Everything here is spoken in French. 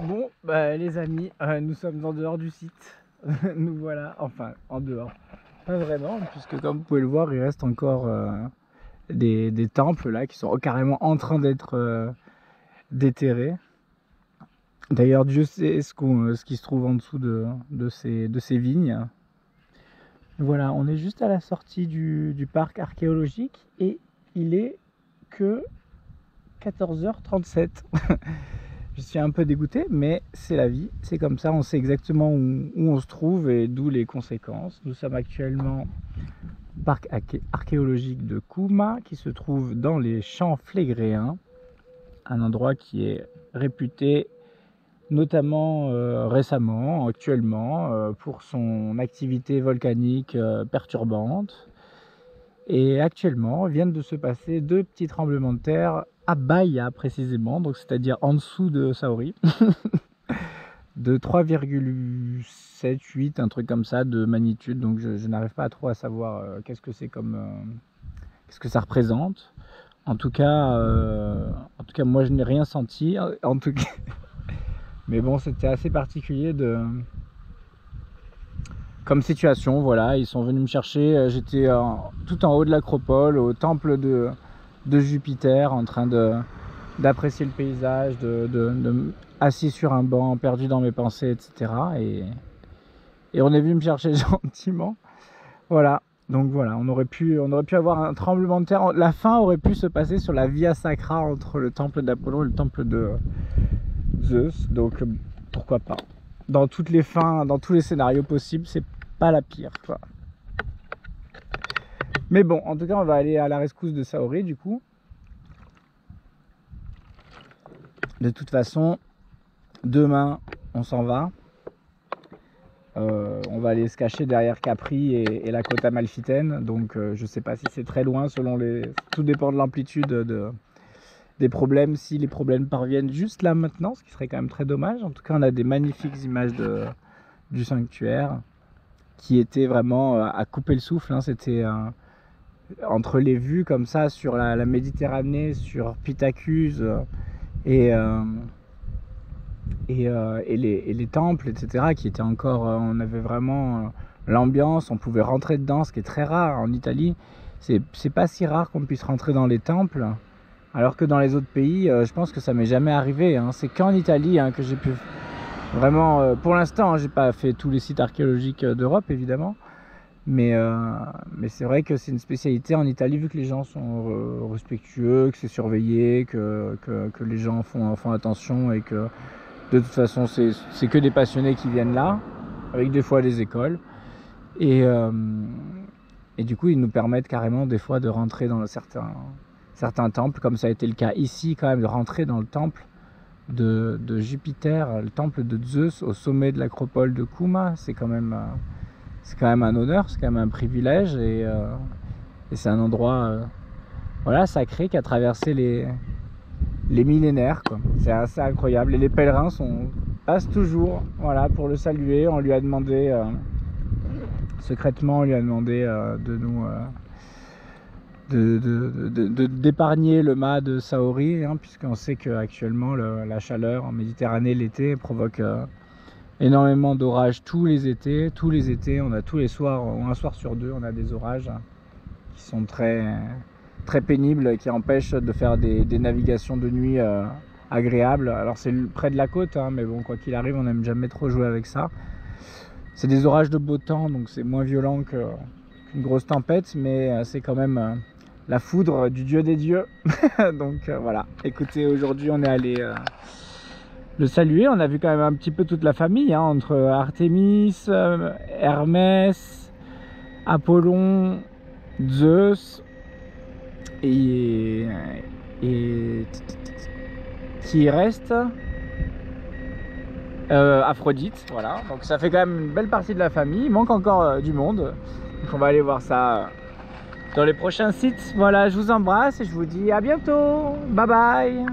Bon, bah, les amis, nous sommes en dehors du site. Nous voilà, enfin en dehors. Pas vraiment, puisque comme vous pouvez le voir, il reste encore des temples là qui sont carrément en train d'être déterrés. D'ailleurs, Dieu sait ce qui se trouve en dessous de ces vignes. Voilà, on est juste à la sortie du parc archéologique et il est que 14h37. Je suis un peu dégoûté, mais c'est la vie, c'est comme ça, on sait exactement où on se trouve et d'où les conséquences. Nous sommes actuellement au parc archéologique de Kouma, qui se trouve dans les champs flégréens, un endroit qui est réputé notamment récemment, actuellement, pour son activité volcanique perturbante. Et actuellement, viennent de se passer 2 petits tremblements de terre à Baïa précisément, donc c'est-à-dire en dessous de Saori, de 3,78, un truc comme ça de magnitude. Donc je n'arrive pas trop à savoir qu'est-ce que c'est qu'est-ce que ça représente. En tout cas, moi je n'ai rien senti. En tout cas, mais bon, c'était assez particulier comme situation. Voilà, ils sont venus me chercher. J'étais tout en haut de l'acropole, au temple de Jupiter, en train d'apprécier le paysage, assis sur un banc, perdu dans mes pensées, etc. Et on est venu me chercher gentiment. Voilà, donc voilà, on aurait pu avoir un tremblement de terre. La fin aurait pu se passer sur la Via Sacra entre le temple d'Apollon et le temple de Zeus. Donc pourquoi pas. Dans toutes les fins, dans tous les scénarios possibles, c'est pas la pire, quoi. Mais bon, en tout cas, on va aller à la rescousse de Saori, du coup. De toute façon, demain, on s'en va. On va aller se cacher derrière Capri et la côte amalfitaine. Donc, je sais pas si c'est très loin, tout dépend de l'amplitude des problèmes. Si les problèmes parviennent juste là maintenant, ce qui serait quand même très dommage. En tout cas, on a des magnifiques images du sanctuaire qui étaient vraiment à couper le souffle, hein. C'était entre les vues comme ça sur la Méditerranée, sur Pittacus et les temples, etc., qui étaient encore, on avait vraiment l'ambiance, on pouvait rentrer dedans, ce qui est très rare en Italie. C'est pas si rare qu'on puisse rentrer dans les temples, alors que dans les autres pays, je pense que ça m'est jamais arrivé, hein. C'est qu'en Italie, hein, que j'ai pu vraiment, pour l'instant, j'ai pas fait tous les sites archéologiques d'Europe, évidemment, mais c'est vrai que c'est une spécialité en Italie, vu que les gens sont respectueux, que c'est surveillé, que les gens font attention, et que de toute façon c'est que des passionnés qui viennent là, avec des fois des écoles, et du coup ils nous permettent carrément des fois de rentrer dans certains temples, comme ça a été le cas ici, quand même, de rentrer dans le temple de Jupiter, le temple de Zeus au sommet de l'acropole de Kouma. C'est quand même un honneur, c'est quand même un privilège, et c'est un endroit voilà, sacré, qui a traversé les millénaires, quoi. C'est assez incroyable, et les pèlerins passent toujours, voilà, pour le saluer. On lui a demandé secrètement, de nous d'épargner le mât de Saori, hein, puisqu'on sait qu'actuellement la chaleur en Méditerranée l'été provoque énormément d'orages tous les étés. Tous les soirs, ou un soir sur deux, on a des orages qui sont très très pénibles, qui empêchent de faire des navigations de nuit agréables. Alors c'est près de la côte, hein, mais bon, quoi qu'il arrive, on n'aime jamais trop jouer avec ça. C'est des orages de beau temps, donc c'est moins violent qu'une grosse tempête, mais c'est quand même la foudre du dieu des dieux. Donc voilà, écoutez, aujourd'hui on est allé le saluer. On a vu quand même un petit peu toute la famille, hein, entre Artémis, Hermès, Apollon, Zeus et qui reste Aphrodite. Voilà, donc ça fait quand même une belle partie de la famille. Il manque encore du monde, donc on va aller voir ça dans les prochains sites. Voilà, je vous embrasse et je vous dis à bientôt. Bye bye.